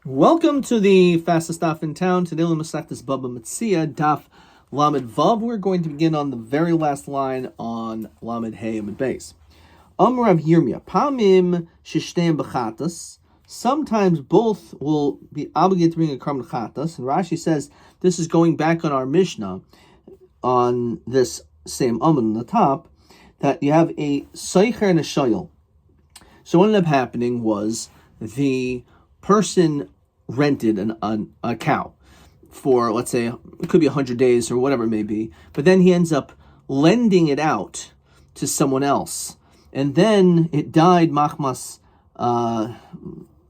Welcome to the fastest daf in town. Today we'll Masechtas Bava Metzia daf Lamed Vav. We're going to begin on the very last line on Lamed Hey Amid Beis. Rav Yirmiyah Pamim Shishneim B'Chatas. Sometimes both will be obligated to bring a Karban Chatas, and Rashi says this is going back on our Mishnah on this same Amud on the top that you have a Seicher and a Shoyel. So what ended up happening was the person rented a cow for, let's say, it could be 100 days or whatever it may be, but then he ends up lending it out to someone else. And then it died, machmas,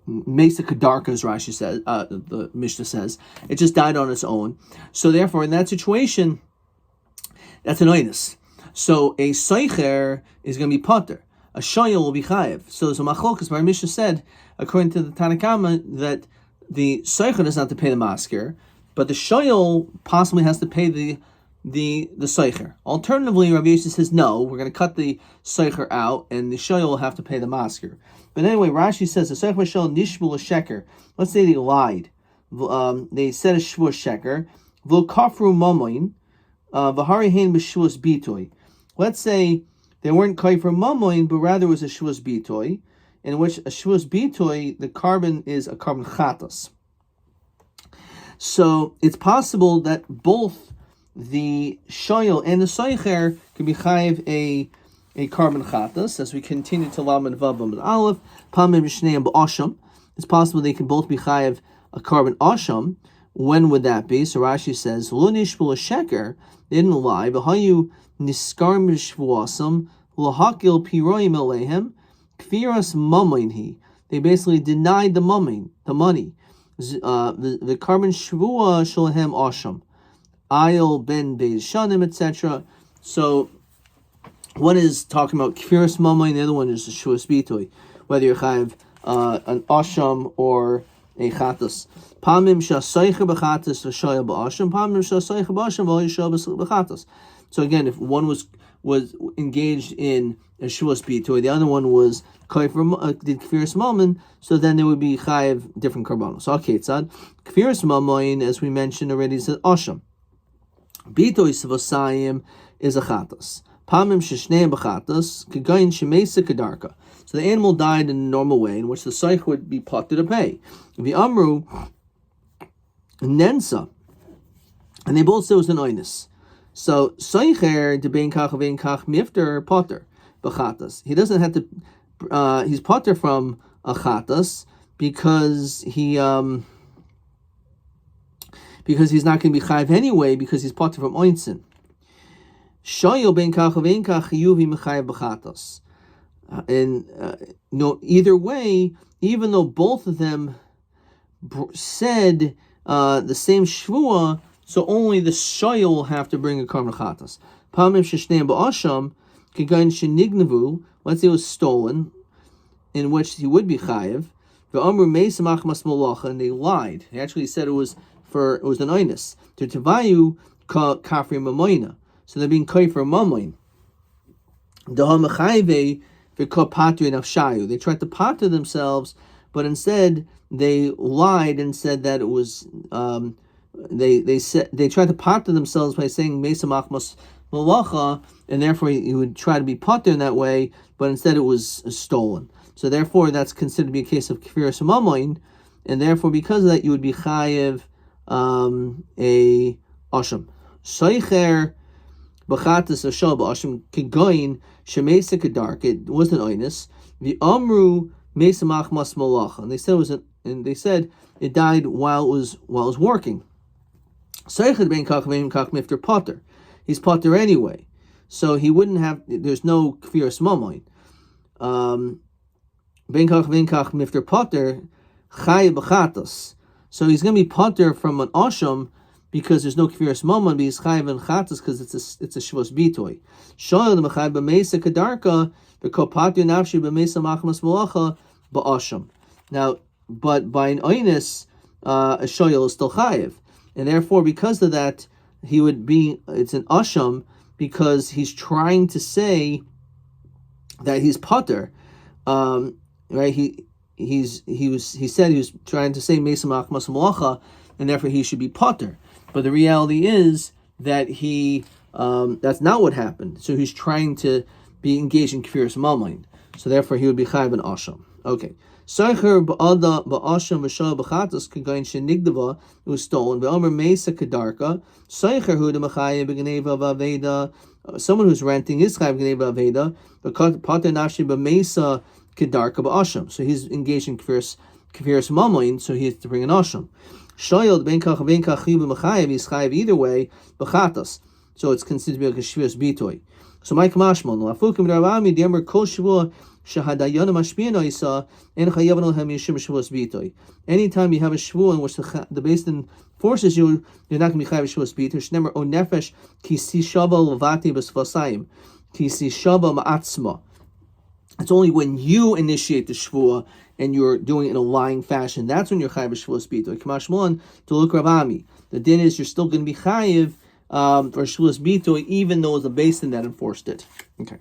Mesa Kadarka, as Rashi says, the Mishnah says. It just died on its own. So therefore, in that situation, that's an oinus. So a Seicher is going to be potter. A shoyel will be chayev. So there's a machlokas where Mishnah said, according to the Tanakama, that the seicher does not have to pay the masker, but the shoyel possibly has to pay the seicher. Alternatively, Rabbi Yossi says, no, we're going to cut the seicher out, and the shoyel will have to pay the masker. But anyway, Rashi says, the seicher v'shol nishbul a sheker. Let's say they lied. They said a shvur sheker. V'lo kafru mamoin. V'hari hein b'shvus bitoy. Let's say they weren't kaifer mamoin, but rather it was a shvus bitoy, in which a shvus bitoy, the carbon is a carbon chatas. So it's possible that both the shoyel and the soicher can be chayiv a carbon chatas. As we continue to lamed vav amud aleph, pamim shneim b'asham. It's possible they can both be chayiv a carbon asham. When would that be? So Rashi says, lo nishbul a sheker, they didn't lie, but hayu niskar mishvuasam lahakil piroyim alehem kfiras mamoinhi. They basically denied the money. The carbon shvua shalahem asham, ayil ben beis shanim, etc. So one is talking about kfiras mamoin, the other one is the shvus bitoy, whether you have an asham or a chatas. Pamim shasaycher b'chatas v'shaya b'asham. Pamim shasaycher b'asham v'shaya b'chatas. So again, if one was engaged in a shvus bitoy, the other one was did kfiras mamoin, so then there would be chayiv different karbanos. Okay, tzad kfiras mamoin, as we mentioned already, is asham. Bitoy svasayim is a chatas. Pamim sheshneim b'chatas kagayin shemesa kadarka. So the animal died in a normal way, in which the seich would be potter to pay. The amru nensa, and they both said it was an oinus. So seicher de ben kach vein kach mifter potter b'chatas. He doesn't have to. He's potter from a chatas because he's not going to be chayiv anyway, because he's potter from oinsin. Shoyel ben kach vein kach yuvi mechayiv b'chatas. And either way, even though both of them said the same shvua, so only the shoyel will have to bring a karban chatas. Pamim sheshneim ba'asham kagayin shenignavu. Let's say it was stolen, in which he would be chayiv. Ve'amru meisa machmas malacha, and they lied. They actually said it was an oinus. To tevayu kafri mamoina. So they're being kaifer mamoin. Daham chayve. They tried to pater themselves, but instead they lied and said that it was. They tried to pater themselves by saying Mesa Machmas Malacha, and therefore you would try to be pater in that way, but instead it was stolen. So therefore that's considered to be a case of kfiras mamoin, and therefore because of that you would be chayiv a asham. Seicher b'chatas ashal b'asham kegoyin shemesa kedark. It wasn't oinus. The amru mesa machmas malacha, and they said it died while it was working. Seicher ben kach vein kach mifter potter. He's potter anyway, so he wouldn't have. There's no kfiras mamoin. Ben kach vein kach mifter potter chay b'chatas. So he's going to be potter from an asham, because there's no kfiras mamoin, but he's chayiv and chatas because it's a shvus bitoy. Shoyel the mechayiv b'meisa kadarka v'kopatu nafshi b'meisa machmas malacha ba'asham. Now, but by an oinus, a shoyel is still chayiv, and therefore because of that, it's an asham, because he's trying to say that he's potter, right? he said he was trying to say Mesa Machmas Malacha, and therefore he should be potter. But the reality is that that's not what happened. So he's trying to be engaged in Kfiras Mamain. So therefore he would be Chayav and Asham. Okay. Soicher ba'ada ba'asham v'shal b'chatas k'gayin shenigdava was stolen. V'omer Mesa Kedarka. Soicher hu d'machayev b'gneva v'aveda. Someone who's renting is Chayav b'gneva v'aveda. But pater nafshi b'Mesa Kedarka ba'asham. So he's engaged in Kfiras Mamain, so he has to bring an Asham. Shoyel ben kach chiv b'machayev, he's Chayav either way b'chatas. So it's considered to be like a shvius bitoy. So my kamashmon lafukim Rabbi Demer kol shvua shahadayana mashpiyana isa and chayavan olhem yishim shvuas bitoy. Anytime you have a shvua in which the Beis Din forces you, you're not going to be chayav shvuas bitoy. Shnemer o nefesh ki si shava levati b'svasayim ki si shava ma'atzma. It's only when you initiate the shvua and you're doing it in a lying fashion, that's when you're chayav shvuas bitoy. Kamashmon to look Rabbi. The din is you're still going to be chayav for shvuas bitoy, even though it was the Beis Din that enforced it. Okay.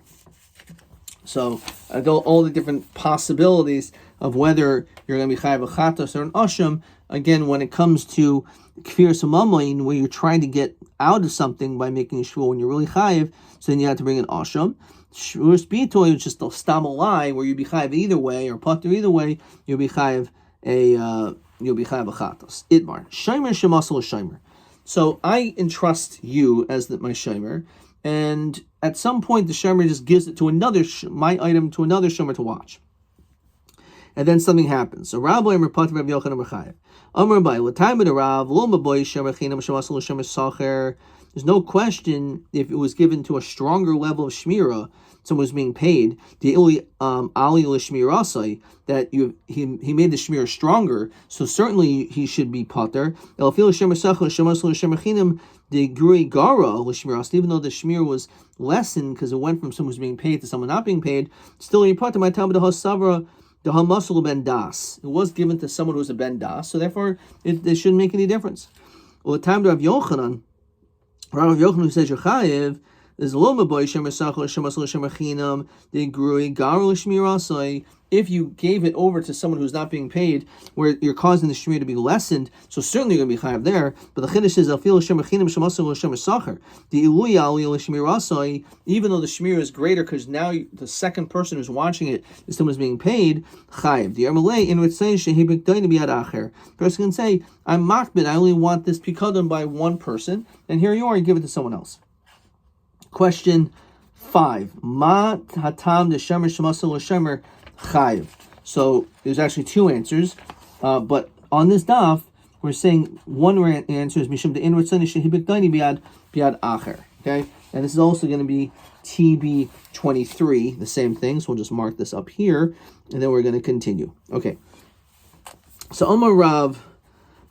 So, all the different possibilities of whether you're going to be chayav a chatos or an asham, again, when it comes to kfiras mamayin, where you're trying to get out of something by making a shvua when you're really chayav, so then you have to bring an asham. Shvuas bitoy is just a stam lie where you'll be chayav either way, or pater either way, you'll be chayav a chatos. Itmar shomer shemasel shomer. So I entrust you as my shomer, and at some point the shomer just gives it to my item to another shomer to watch, and then something happens. So Rabbi Amar Pater Rav Yochanan Chayav Amar Bai L'Tayim Rav Lo Maboy Shomer Chinam Shemasel Shomer Sacher. There's no question if it was given to a stronger level of shmira, someone was being paid the ili ali l'shmirasai, that he made the shmira stronger, so certainly he should be pater. El fil shemer sachar shemasel shemer chinam de grui gara l'shmiras. Even though the shmir was lessened because it went from someone who's being paid to someone not being paid, still you're pater. My time the hasavra the hamasel ben das. It was given to someone who's a ben das, so therefore it shouldn't make any difference. Well, the time to Rav Yochanan. Rav Yochanan who says Yechayev is Loma Boy Shemer Sachar Shemasol Shemer Chinam the Grui Garul Shmirasai. If you gave it over to someone who's not being paid, where you're causing the shmir to be lessened, so certainly you're going to be chayav there. But the chiddush is Alfil Shemer Chinam Shemasol Shemer Sachar the Ilui Ali Shmirasai. Even though the shmir is greater because now the second person who's watching it is someone who's being paid chayav. The Ermalei in which says Shehibik Dain Biyad Acher. Person can say I'm makbid. I only want this pikadon by one person, and here you are, you give it to someone else. Question 5. Ma hatam de shemer shemasel shemer chayiv. So there's actually two answers, but on this daf we're saying one answer is mishum de inward son shehibik daini biad acher. Okay, and this is also going to be TB23, the same thing. So we'll just mark this up here, and then we're going to continue. Okay. So Omar Rav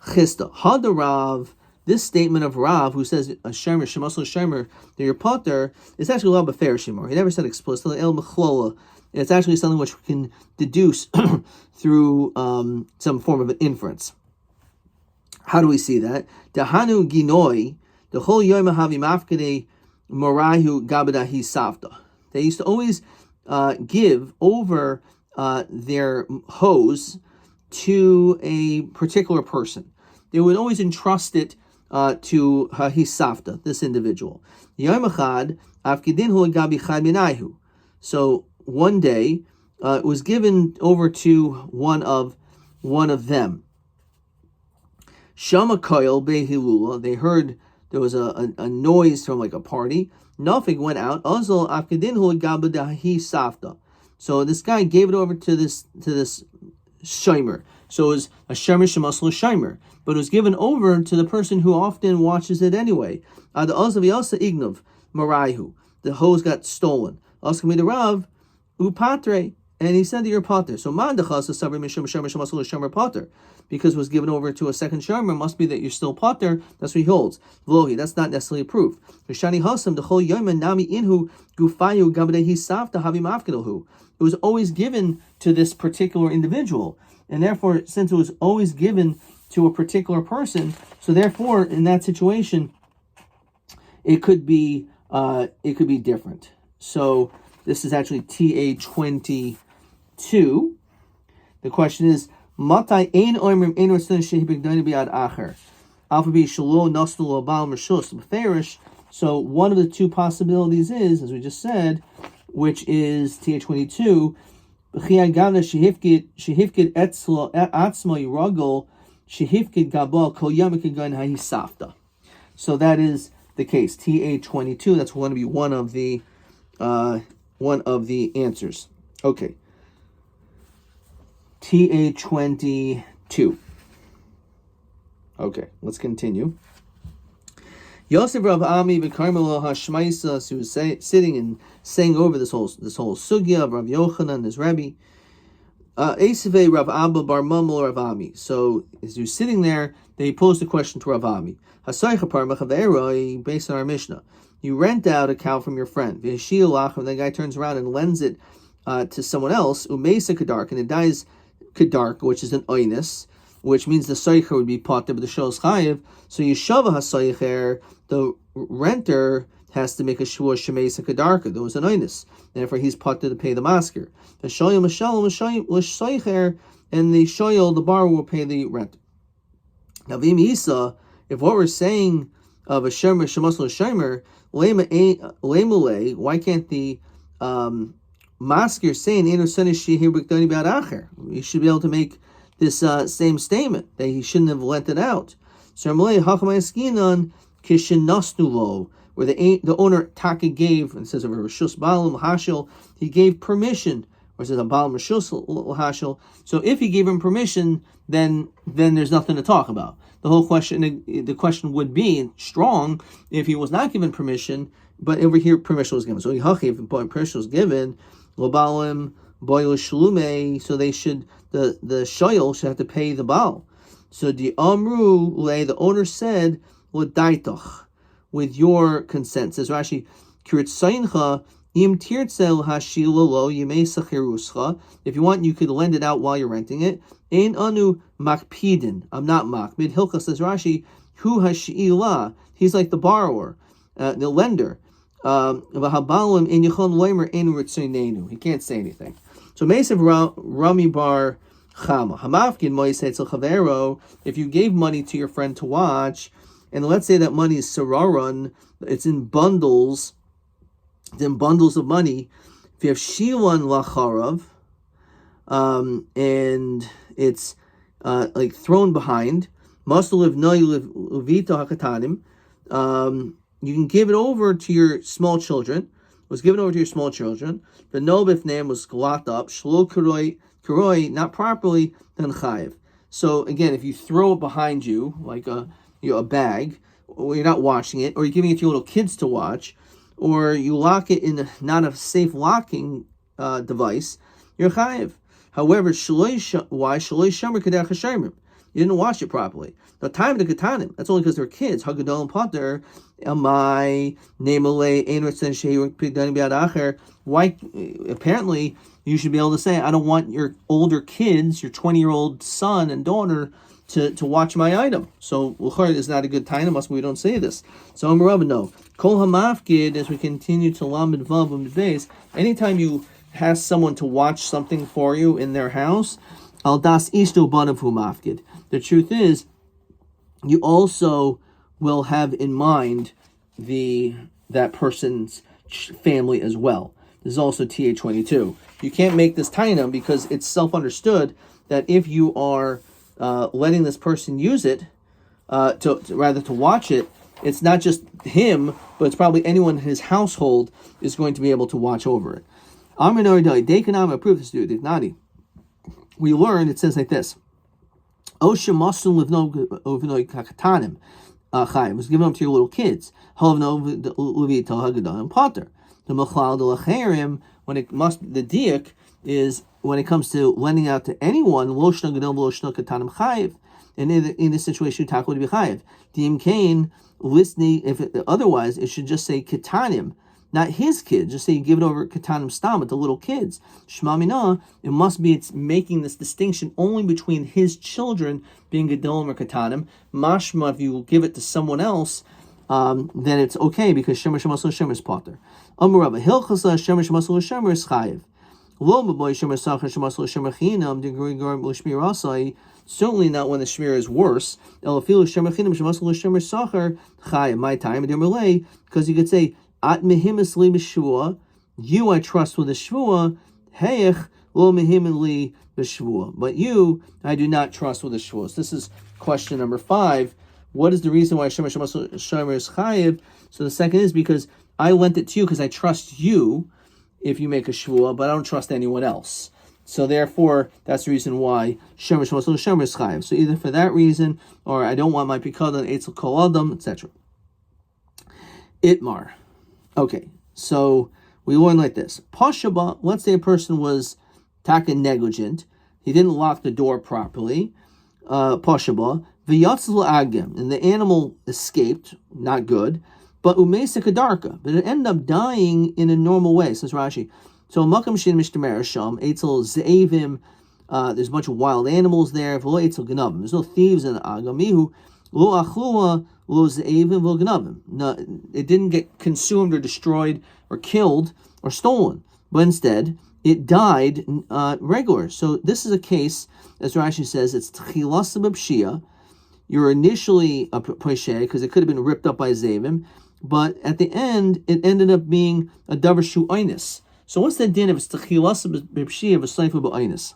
Chista Hada Rav. This statement of Rav, who says a shemer shemasel shemer that you're pater, is actually a lot of fair shemor. He never said explicitly el mechlola. It's actually something which we can deduce through some form of an inference. How do we see that? Dahanu ginoi the whole Yomi havi mafkede morahu gabadahi savta. They used to always give over their hose to a particular person. They would always entrust it to Hisafta, this individual. So one day it was given over to one of them. Shama Koil Behilula, they heard there was a noise from like a party. Nafig went out. Azal Afkidinhu Gabadahi Safta. So this guy gave it over to this shomer. So it was a shemer shemasel shomer, but it was given over to the person who often watches it anyway. The Azaviasa Ignav Maraihu. The hose got stolen. Asked the Rav Upatre, and he said that you're pater. So Mandachas Sabri Mishum Shemer Shemasel Shomer pater. Because it was given over to a second shomer, must be that you're still pater. That's what he holds. Vlohi, that's not necessarily proof. Shani Hasam the whole Yomen Nami Inhu Gufayu Gabadehi Safta Havi Mafkidalhu. It was always given to this particular individual. And therefore, since it was always given to a particular person, so therefore, in that situation, it could be different. So this is actually TA22. The question is, Matai ein oimrim ein ratzon shehibigdoni biad acher. Alpha B shalo nasnu lo bal mershus beferish. So one of the two possibilities is, as we just said, which is TA22, B'chiyad gavna shehifkid etzlo atzmo yiragol shehifkid gabal kol yamik gun hayisafta. So that is the case. TA22. That's going to be one of the answers. Okay. TA22. Okay, let's continue. Yosef Rav Ami b'Karmelo Hashmaisa, who was sitting and saying over this whole sugya of Rav Yochanan, his Rabbi. Eseve Rav Abba Bar Mamel Rav Ami. So as he was sitting there, they posed a question to Rav Ami. Based on our Mishnah, you rent out a cow from your friend. And the guy turns around and lends it to someone else. Umesa Kedark, and it dies Kedark, which is an oinus, which means the soicher would be potter, but the shos chayiv. So Yeshava hasoicher, the renter has to make a shvua shemesa kedarka. There was an oinus, therefore he's potter to pay the masker. The shoyel l'soicher, and the shoyel, the borrower, will pay the renter. Now v'im isa, if what we're saying of a shemer shemasol shemer lemule, why can't the masker saying enu sani shehir b'kdani b'ad acher? You should be able to make this same statement that he shouldn't have lent it out. So where the owner taka gave, and it says over Rishus Balam Hashil, he gave permission, or it says a Balam Rishus Hashil. So if he gave him permission, then there's nothing to talk about. The whole question, the question would be strong if he was not given permission, but over here permission was given. So if permission was given, Lobalim Boil Shlume, so they should, the shoyel should have to pay the baal. So the amru le, the owner said, l'daitoch, with your consent. Says Rashi, kiritzaincha im tirtzel hashilolo yimei sachiruscha. If you want, you could lend it out while you're renting it. Ein anu makpidin. I'm not makpid. Hilcha, says Rashi, hu hashila. He's like the borrower, the lender. He can't say anything. So Mesav Rami Bar Chama Hamafkin Moisetzel Chavero. If you gave money to your friend to watch, and let's say that money is sararan, it's in bundles. It's in bundles of money. If you have shilan lacharav, and it's like thrown behind, masliv noy levita hakatanim. You can give it over to your small children. It was given over to your small children. The nobif name was glot up. Shlo kuroi, not properly, then chayiv. So again, if you throw it behind you, like a bag, or you're not washing it, or you're giving it to your little kids to watch, or you lock it in not a safe locking device, you're chayiv. However, why shaloi shomer kedach hashomer? You didn't wash it properly. The time to katanim, that's only because they're kids. Hagadol and Potter, Amai, Nemale, Einrtzen, Shehi, Pigdani Biad Acher. Why? Apparently, you should be able to say, I don't want your older kids, your 20-year-old son and daughter, to watch my item. So, Luchar is not a good time, unless we don't say this. So, Amarav, no. Kol Hamafgid, as we continue to Lamed Vav and Beis, anytime you ask someone to watch something for you in their house, Al das ishto banav hu mafgid. The truth is, you also will have in mind that person's family as well. This is also TA22. You can't make this tainam because it's self-understood that if you are letting this person use it, to watch it, it's not just him, but it's probably anyone in his household is going to be able to watch over it. We learn, it says like this. Osha Masun Livno Kakatanim Chaim was given up to your little kids. Havno Levita Hagadah and Potter. The Machlal de Lacherim, the diak is when it comes to lending out to anyone, Loshna Gadol Loshna Katanim Chayiv. And in this situation, Taka would be Chayiv. Dim Kain listening, otherwise it should just say Katanim. Not his kids, just say you give it over Katanim Stam, the little kids. Shema Minah, it must be, it's making this distinction only between his children being Gedolim or Katanim. Mashma, if you give it to someone else, then it's okay because Shemer Shemasol Shemer is Potter. Amurabba, Hilchasa Shemer Shemasol Shemer is Chayiv. Certainly not when the shmir is worse. My time, because you could say, At mehimis li b'shvua, you I trust with a shvua, heich lo mehim li b'shvua. But you I do not trust with a shvua. So this is question number 5. What is the reason why shomer is chayiv? So the second is because I lent it to you because I trust you if you make a shvua, but I don't trust anyone else. So therefore, that's the reason why shomer is chayiv. So either for that reason, or I don't want my pikadon eitzel kol adam, etc. Itmar. Okay, so we learn like this. Pashaba, let's say a person was taka negligent. He didn't lock the door properly. Pashaba, v'yatzil agim, and the animal escaped, not good. But umesa kadarka, but it ended up dying in a normal way, says Rashi. So makam shin mishtamer sham, eitzel ze'evim, there's a bunch of wild animals there, v'lo eitzel ganavim. There's no thieves in the agamihu, lo achlua, lo ze'evim, v'lo ganavim. No, it didn't get consumed or destroyed or killed or stolen, but instead it died regular. So this is a case, as Rashi says, it's tchilas b'pshia. You're initially a poishe because it could have been ripped up by zevim, but at the end it ended up being a davar shu einis. So what's the din if it's tchilas b'pshia v'sleifu b'einis?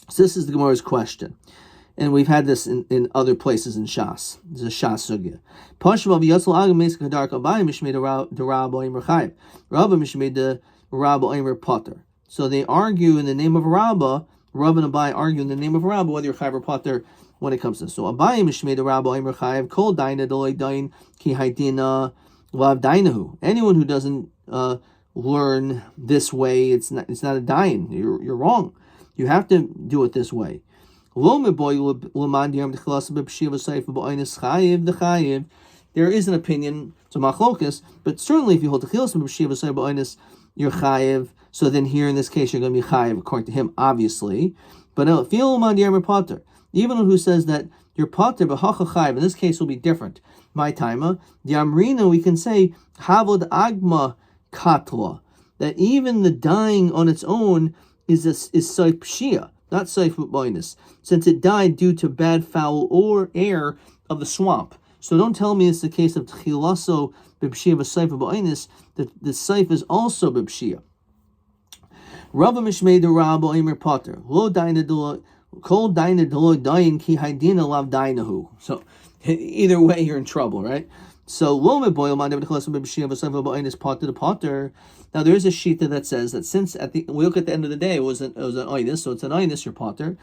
So this is the Gemara's question. And we've had this in other places in Shas. There's a Shas sugya. Pashma v'yatzal agam meis kadarka abayim mishmei the Rabbi oimer chayiv. Rabbi mishmei the Rabbi oimer potter. So they argue in the name of Rabbi. Rabbi and Abai argue in the name of Rabbi whether you're chayiv or potter when it comes to this. So Abayim mishmei the Rabbi oimer chayiv kol daina doloi dain ki haydina lav dainahu. Anyone who doesn't learn this way, it's not a dain. You're wrong. You have to do it this way. There is an opinion to machlokas, but certainly if you hold the chilas b'shiva you're chayiv. So then here in this case you're going to be chayiv according to him, obviously. But even who says that you're potter b'hacha chayiv, in this case will be different. My timer, the amrina, we can say havod agma katla, that even the dying on its own is soif pshia, not soif b'oinus, since it died due to bad foul or air of the swamp. So don't tell me it's the case of tchilaso b'pshia v'soif b'oinus, that the soif is also b'pshia. Rabba mishmei de Rabba oimer potter lo daina dolo kol daina dolo dain ki haydina lav dainahu. So either way you're in trouble, right? So lo meboil man b'tchilaso b'pshia v'soif b'oinus potter to potter. Now there is a shita that says that since we look at the end of the day, it was an oinus, so it's an oinus, your potter.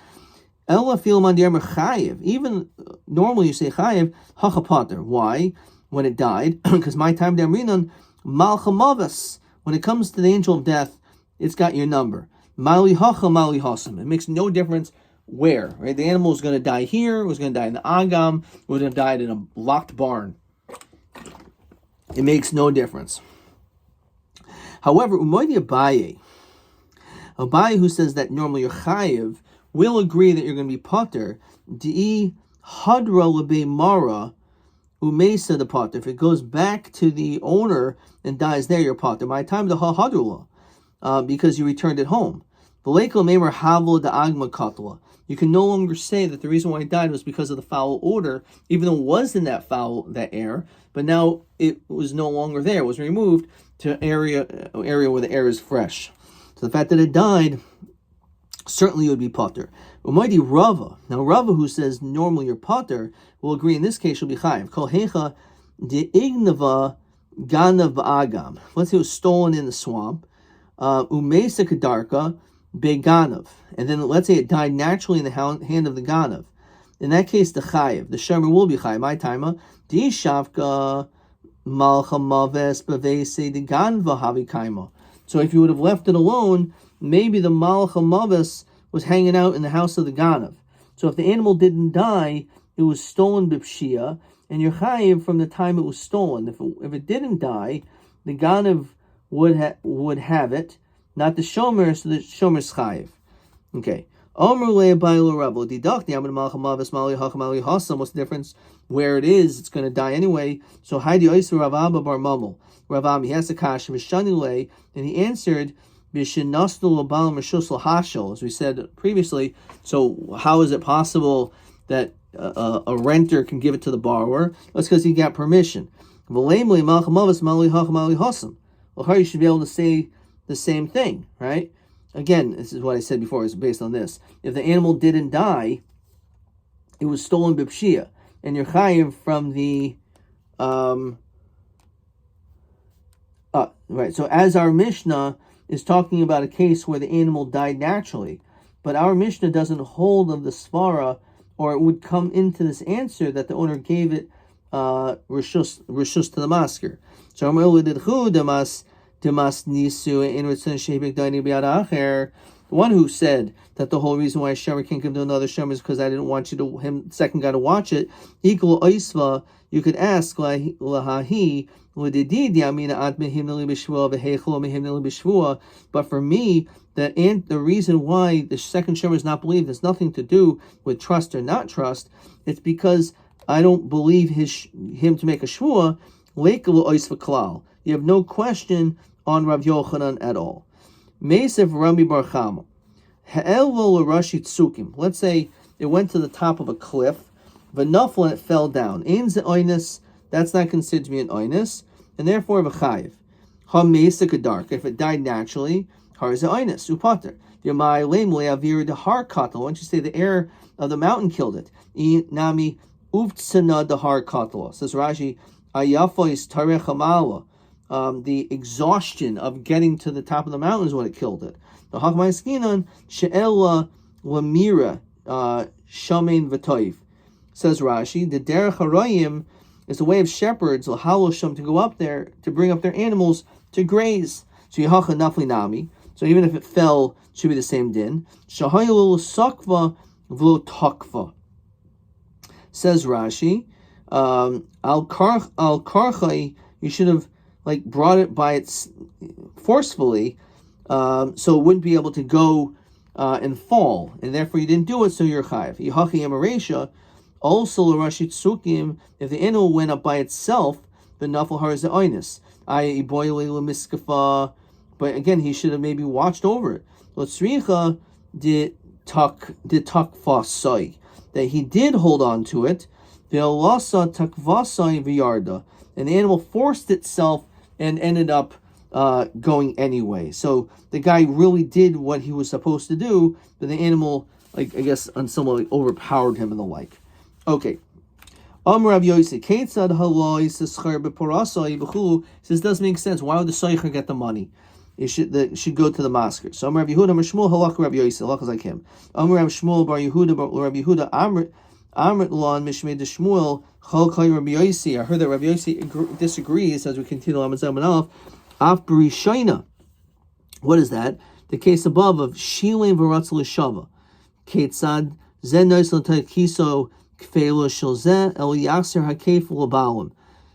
Ella fil man di'amer chayiv. Even normally you say chayiv hacha potter. Why? When it died, because my time di'amrinan malchamavas. When it comes to the angel of death, it's got your number. Mali hacha mali hasam. It makes no difference where. Right? The animal is going to die here. It was going to die in the agam. It would have died in a locked barn. It makes no difference. However, Umaydi Abaye, who says that normally you're chayiv, will agree that you're going to be potter. Di hadra lebe mara umesa the potter. If it goes back to the owner and dies there, you're potter. My time the hadrula, because you returned it home. V'leiko memer havlo da agma katla. You can no longer say that the reason why it died was because of the foul odor, even though it was in that air, but now it was no longer there. It was removed to an area where the air is fresh. So the fact that it died, certainly it would be potter. Umaydi Rava. Now Rava, who says normally you're potter, will agree in this case you'll be chayiv. Kol hecha de ignava ganav ba'agam. Let's say it was stolen in the swamp. Umesa kadarka beganav. And then let's say it died naturally in the hand of the ganav. In that case, the chayiv, the shemer will be chayiv. My timer, di shavka malcha maves bavese de ganva havi kaima. So if you would have left it alone, maybe the malcha maves was hanging out in the house of the ganav. So if the animal didn't die, it was stolen b'pshia, and you're chayiv from the time it was stolen. If it didn't die, the ganav would have it, not the shomer, so the shomer's chayiv. Okay. What's the difference? Where it is, it's going to die anyway. So Haidi Oisu Rav Abba bar Mamel. Rav Ami has a kasha v'shani lei, and he answered As we said previously, so how is it possible that a renter can give it to the borrower? That's because he got permission. Well, you should be able to say the same thing, right? Again, this is what I said before. It's based on this. If the animal didn't die, it was stolen b'pshia, and you're chayiv from the right. So as our Mishnah is talking about a case where the animal died naturally, but our Mishnah doesn't hold of the svara, or it would come into this answer that the owner gave it rishus to the masker. So the one who said that the whole reason why a shemer can't give to another shemer is because I didn't want him second guy to watch it. Equal oisva, you could ask lahahi. But for me, the reason why the second shemer is not believed has nothing to do with trust or not trust. It's because I don't believe him to make a shvua. You have no question on Rav Yochanan at all. Mesev Rabbi Bar Chama. Let's say it went to the top of a cliff, v'nafel, and it fell down. Ein ze oinus, that's not considered to be an oinus, and therefore v'chayiv. Ha meisa kedarka, if it died naturally, har ze oinus, upater. Yamai leim le'avir de har katal. Once you say the air of the mountain killed it. Nami uvtsana de har katal. Says Rashi, ayafois tarech hamala. The exhaustion of getting to the top of the mountain is what it killed it. The Hakmai Skinan She'ela Lamira Shamein V'toiv. Says Rashi, the Derech Harayim is the way of shepherds, L'halosham, to go up there, to bring up their animals to graze. So Yehacha Nafli Nami. So even if it fell, it should be the same din. Shahayil Sakva V'lo Takva. Says Rashi, Al Karchai, you should have brought it by its forcefully, so it wouldn't be able to go and fall, and therefore you didn't do it, so you're chayiv. Yihachi Amaresha, also l'rashit sukim, if the animal went up by itself, the nafel har ze oinus. But again, he should have maybe watched over it. L'tzricha de takvasai, that he did hold on to it. Ve'alasa takvasai v'yarda, and the animal forced itself and ended up going anyway. So the guy really did what he was supposed to do, but the animal, I guess, on some level, overpowered him and the like. Okay. Rav Yossi, Ketzad haloi s'schar b'porasai b'chulu, says, doesn't make sense. Why would the soicher get the money? It should go to the masker. So Rav Yehuda, Shmuel halach Rav Yossi, halach is like him. Rav Shmuel bar Yehuda, Rav Yehuda, Amrit Lon Mishmei de Shmuel Chol Kay Rabbi Yossi. I heard that Rabbi Yossi disagrees as we continue on Amazon Manaf. Af B'Rishaina. What is that? The case above of Shilem V'Ratz L'Shava. Ketzad Zen Nois L'Takiso Kfeilo Shilzeh El Yakser Hakef L'Balim.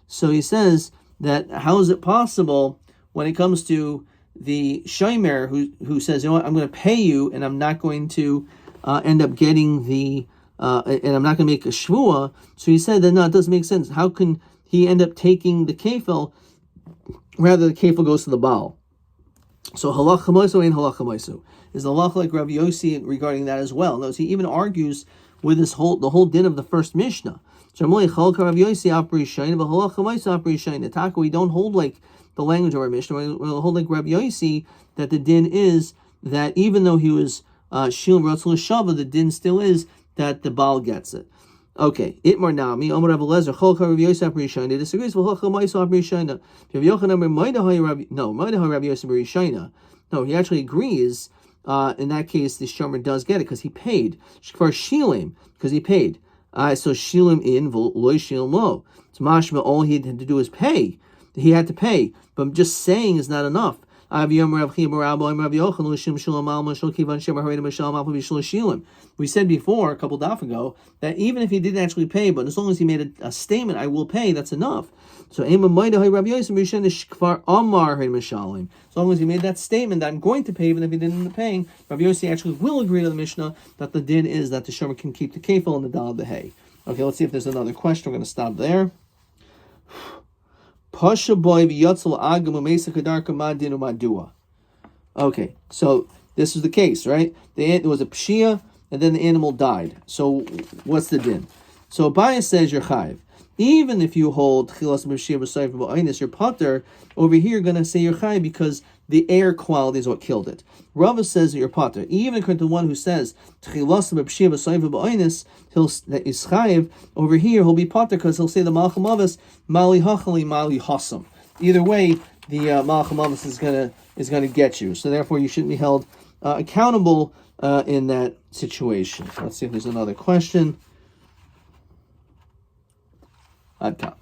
So he says that how is it possible when it comes to the Shomer who says, you know what, I'm going to pay you and I'm not going to end up getting the and I'm not going to make a shvua. So he said that no, it doesn't make sense. How can he end up taking the kefil? Rather, the kefil goes to the baal. So halach chamoisu ain't halach chamoisu. Is the halach like Rabbi Yossi regarding that as well? Notice he even argues with the whole din of the first Mishnah. So we don't hold like the language of our Mishnah. We'll hold like Rabbi Yossi that the din is that even though he was shil ratzul shava, the din still is that the Baal gets it. Okay. Itmar Nami, Omer Rav Lezer, Chol Kar Rav Yosef Rishayna, disagrees with Chol Ma'isah Rishayna. Rav Yochanan Maidahai Rav Yosef Rishayna. No, he actually agrees. In that case, the shomer does get it because he paid. For Shilim, because he paid. So Shilim in, Loy Shilim lo. It's mashma, all he had to do is pay. He had to pay. But just saying is not enough. We said before, a couple daf ago, that even if he didn't actually pay, but as long as he made a statement, I will pay, that's enough. So as long as he made that statement that I'm going to pay, even if he didn't end up paying, Rabbi Yossi actually will agree to the Mishnah that the din is that the shomer can keep the kefil and the dal of the hay. Okay, let's see if there's another question. We're going to stop there. Pasha boy v'yatzel agam u'meisa kadarka madin u'madua. Okay, so this is the case, right? There was a pshia, and then the animal died. So what's the din? So Abaye says you're chayiv. Even if you hold chilas b'pshia b'sayif b'aynis, you're pater. Over here, you're going to say you're chayiv because the air quality is what killed it. Rava says that you're pater. Even according to one who says chilas b'pshia b'sayif b'aynis, that is chayiv. Over here, he'll be pater because he'll say the malcham avos mali hachali mali hasam. Either way, the malcham avos is gonna get you. So therefore, you shouldn't be held accountable in that situation. Let's see if there's another question. Ad